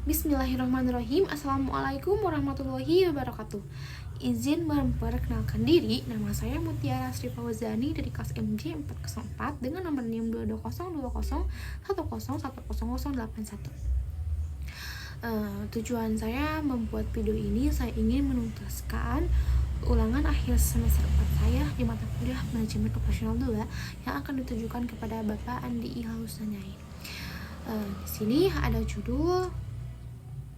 Bismillahirrahmanirrahim. Assalamualaikum warahmatullahi wabarakatuh. Izin memperkenalkan diri, nama saya Mutiara Sri Fauzani dari kelas MJ 404 dengan nomor NIM 2202010101081. Tujuan saya membuat video ini, saya ingin menuntaskan ulangan akhir semester 4 saya di mata kuliah Manajemen Operasional 2 yang akan ditujukan kepada Bapak Andi Husnain. Di sini ada judul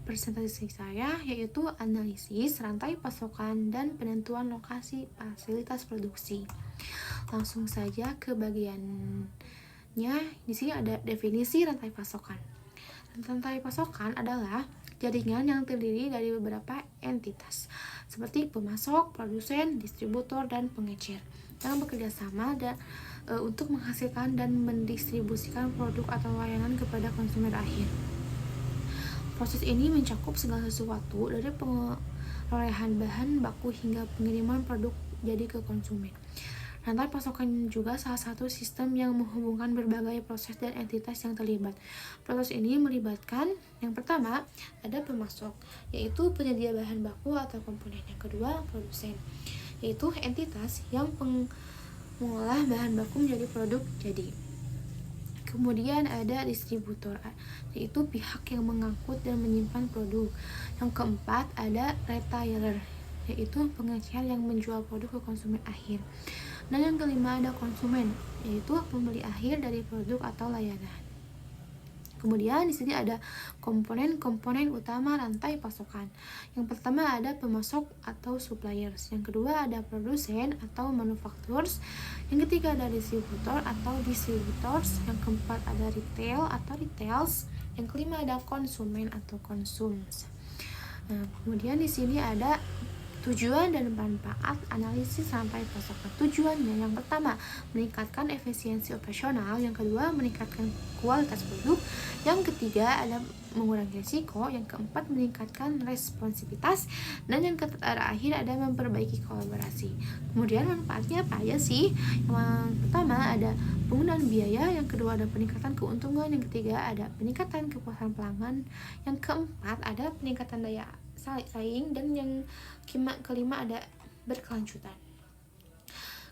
presentasi saya, yaitu analisis rantai pasokan dan penentuan lokasi fasilitas produksi. Langsung saja ke bagiannya. Di sini ada definisi rantai pasokan. Rantai pasokan adalah jaringan yang terdiri dari beberapa entitas seperti pemasok, produsen, distributor, dan pengecer yang bekerja sama untuk menghasilkan dan mendistribusikan produk atau layanan kepada konsumen akhir. Proses ini mencakup segala sesuatu dari perolehan bahan baku hingga pengiriman produk jadi ke konsumen. Rantai pasokan juga salah satu sistem yang menghubungkan berbagai proses dan entitas yang terlibat. Proses ini melibatkan yang pertama ada pemasok, yaitu penyedia bahan baku atau komponen. Yang kedua produsen, yaitu entitas yang mengolah bahan baku menjadi produk jadi. Kemudian ada distributor, yaitu pihak yang mengangkut dan menyimpan produk. Yang keempat ada retailer, yaitu pengecer yang menjual produk ke konsumen akhir. Dan yang kelima ada konsumen, yaitu pembeli akhir dari produk atau layanan. Kemudian di sini ada komponen-komponen utama rantai pasokan. Yang pertama ada pemasok atau suppliers. Yang kedua ada produsen atau manufacturers. Yang ketiga ada distributor atau distributors. Yang keempat ada retail atau retails. Yang kelima ada konsumen atau consumers. Kemudian di sini ada tujuan dan manfaat analisis rantai pasokan. Tujuannya yang pertama meningkatkan efisiensi operasional, yang kedua meningkatkan kualitas produk, yang ketiga ada mengurangi risiko, yang keempat meningkatkan responsivitas, dan yang terakhir ada memperbaiki kolaborasi. Kemudian manfaatnya apa aja sih? Yang pertama ada penggunaan biaya, yang kedua ada peningkatan keuntungan, yang ketiga ada peningkatan kepuasan pelanggan, yang keempat ada peningkatan daya saing, dan yang kelima ada berkelanjutan.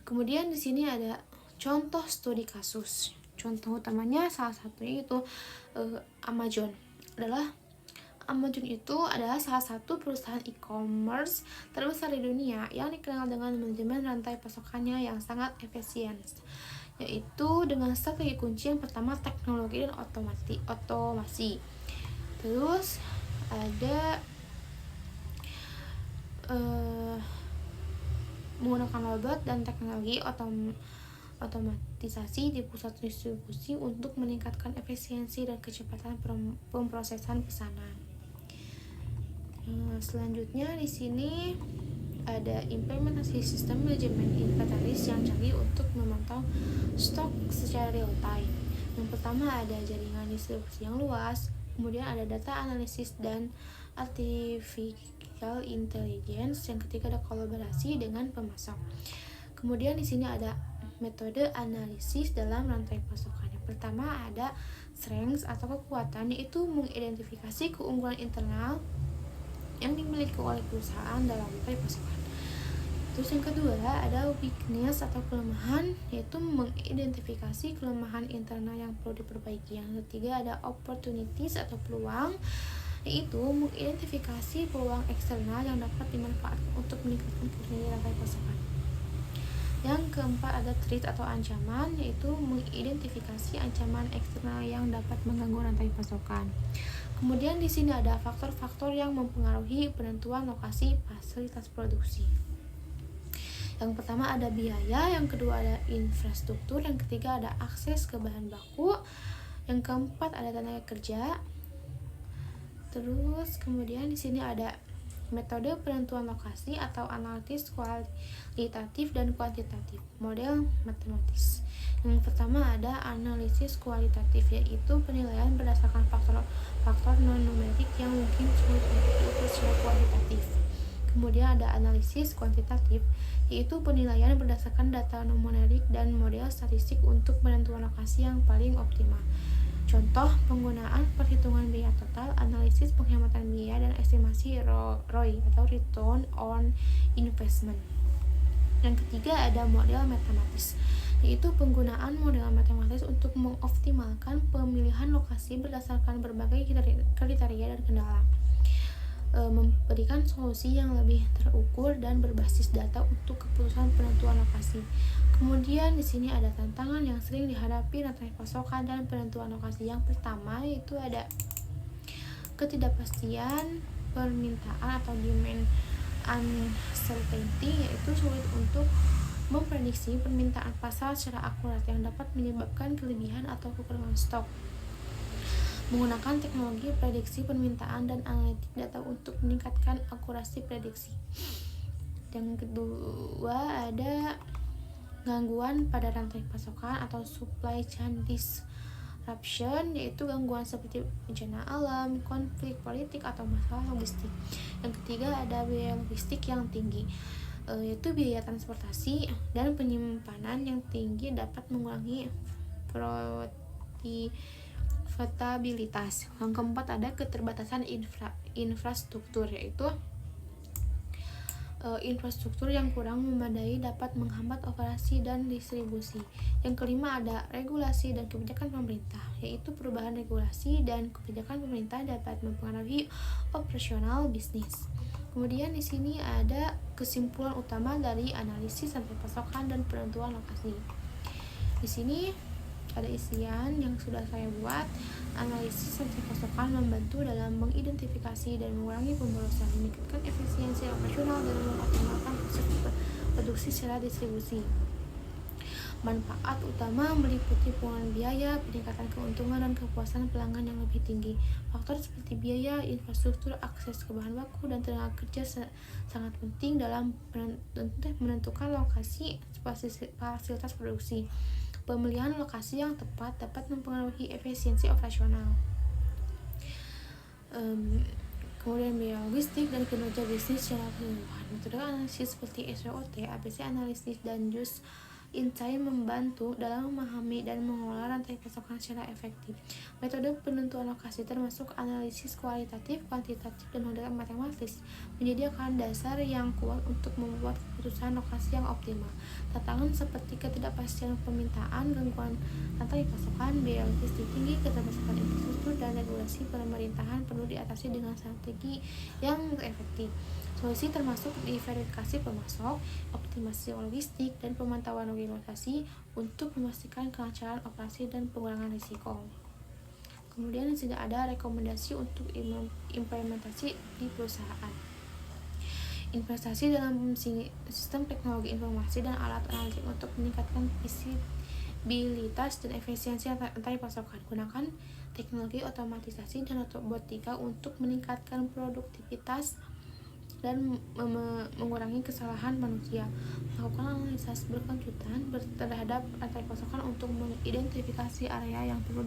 Kemudian di sini ada contoh studi kasus. Contoh utamanya salah satunya itu Amazon. Amazon itu adalah salah satu perusahaan e-commerce terbesar di dunia yang dikenal dengan manajemen rantai pasokannya yang sangat efisien, yaitu dengan strategi kunci yang pertama teknologi dan otomasi. Terus ada menggunakan robot dan teknologi otomatisasi di pusat distribusi untuk meningkatkan efisiensi dan kecepatan pemrosesan pesanan. Selanjutnya di sini ada implementasi sistem manajemen inventaris yang canggih untuk memantau stok secara real time. Yang pertama ada jaringan distribusi yang luas, kemudian ada data analisis dan artificial intelligence, yang ketiga ada kolaborasi dengan pemasok. Kemudian di sini ada metode analisis dalam rantai pasokan. Yang pertama ada strengths atau kekuatan, yaitu mengidentifikasi keunggulan internal yang dimiliki oleh perusahaan dalam rantai pasokan. Terus yang kedua ada weakness atau kelemahan, yaitu mengidentifikasi kelemahan internal yang perlu diperbaiki. Yang ketiga ada opportunities atau peluang, yaitu mengidentifikasi peluang eksternal yang dapat dimanfaatkan untuk meningkatkan kinerja rantai pasokan. Yang keempat ada threat atau ancaman, yaitu mengidentifikasi ancaman eksternal yang dapat mengganggu rantai pasokan. Kemudian di sini ada faktor-faktor yang mempengaruhi penentuan lokasi fasilitas produksi. Yang pertama ada biaya, yang kedua ada infrastruktur, yang ketiga ada akses ke bahan baku, yang keempat ada tenaga kerja. Terus kemudian di sini ada metode penentuan lokasi atau analisis kualitatif dan kuantitatif, model matematis. Yang pertama ada analisis kualitatif, yaitu penilaian berdasarkan faktor non-numerik yang mungkin sulit untuk diukur secara kuantitatif. Kemudian ada analisis kuantitatif, yaitu penilaian berdasarkan data numerik dan model statistik untuk penentuan lokasi yang paling optimal. Contoh penggunaan perhitungan biaya total, analisis penghemat estimasi ROI atau return on investment. Yang ketiga ada model matematis, yaitu penggunaan model matematis untuk mengoptimalkan pemilihan lokasi berdasarkan berbagai kriteria dan kendala, memberikan solusi yang lebih terukur dan berbasis data untuk keputusan penentuan lokasi. Kemudian di sini ada tantangan yang sering dihadapi rantai pasokan dan penentuan lokasi. Yang pertama yaitu ada ketidakpastian permintaan atau demand uncertainty, yaitu sulit untuk memprediksi permintaan pasar secara akurat yang dapat menyebabkan kelebihan atau kekurangan stok. Menggunakan teknologi prediksi permintaan dan analitik data untuk meningkatkan akurasi prediksi. Yang kedua ada gangguan pada rantai pasokan atau supply chain disruption, yaitu gangguan seperti bencana alam, konflik politik, atau masalah logistik. Yang ketiga ada biaya logistik yang tinggi, yaitu biaya transportasi dan penyimpanan yang tinggi dapat mengurangi profitabilitas. Yang keempat ada keterbatasan infrastruktur, yaitu infrastruktur yang kurang memadai dapat menghambat operasi dan distribusi. Yang kelima ada regulasi dan kebijakan pemerintah, yaitu perubahan regulasi dan kebijakan pemerintah dapat mempengaruhi operasional bisnis. Kemudian di sini ada kesimpulan utama dari analisis rantai pasokan dan penentuan lokasi. Di sini ada isian yang sudah saya buat. Analisis rantai pasokan membantu dalam mengidentifikasi dan mengurangi pemborosan, meningkatkan efisiensi operasional dan mengoptimalkan proses produksi secara distribusi. Manfaat utama meliputi pengurangan biaya, peningkatan keuntungan, dan kepuasan pelanggan yang lebih tinggi. Faktor seperti biaya, infrastruktur, akses ke bahan baku, dan tenaga kerja sangat penting dalam menentukan lokasi fasilitas produksi. Pemilihan lokasi yang tepat dapat mempengaruhi efisiensi operasional. Kemudian biaya logistik dan kinerja bisnis secara keseluruhan. Metode analisis seperti SWOT, ABC analisis, dan just in time membantu dalam memahami dan mengelola rantai pasokan secara efektif. Metode penentuan lokasi termasuk analisis kualitatif, kuantitatif, dan model matematis menyediakan dasar yang kuat untuk membuat keputusan lokasi yang optimal. Tantangan seperti ketidakpastian permintaan, gangguan rantai pasokan, biaya logistik tinggi, keterbatasan infrastruktur, dan regulasi pemerintahan perlu diatasi dengan strategi yang efektif. Solusi termasuk diverifikasi pemasok, optimasi logistik, dan pemantauan lokasi untuk memastikan kelancaran operasi dan pengurangan risiko. Kemudian tidak ada rekomendasi untuk implementasi di perusahaan. Investasi dalam sistem teknologi informasi dan alat analitik untuk meningkatkan visibilitas dan efisiensi rantai pasokan. Gunakan teknologi otomatisasi dan robotika untuk meningkatkan produktivitas dan mengurangi kesalahan manusia. Melakukan analisis berkelanjutan terhadap rantai pasokan untuk mengidentifikasi area yang perlu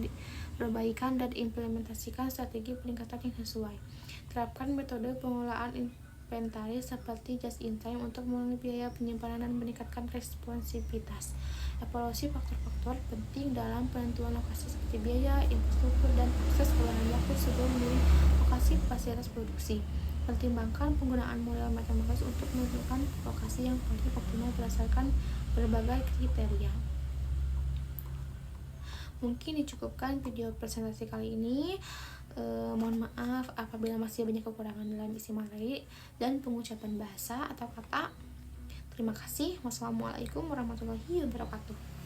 perbaikan dan implementasikan strategi peningkatan yang sesuai. Terapkan metode pengelolaan inventaris seperti just in time untuk mengurangi biaya penyimpanan dan meningkatkan responsivitas. Evaluasi faktor-faktor penting dalam penentuan lokasi seperti biaya, infrastruktur, dan akses ke bahan baku sebelum memilih lokasi fasilitas produksi. Pertimbangkan penggunaan model matematis untuk menentukan lokasi yang paling optimal berdasarkan berbagai kriteria. Mungkin dicukupkan video presentasi kali ini. Mohon maaf apabila masih banyak kekurangan dalam isi materi dan pengucapan bahasa atau kata. Terima kasih. Wassalamualaikum warahmatullahi wabarakatuh.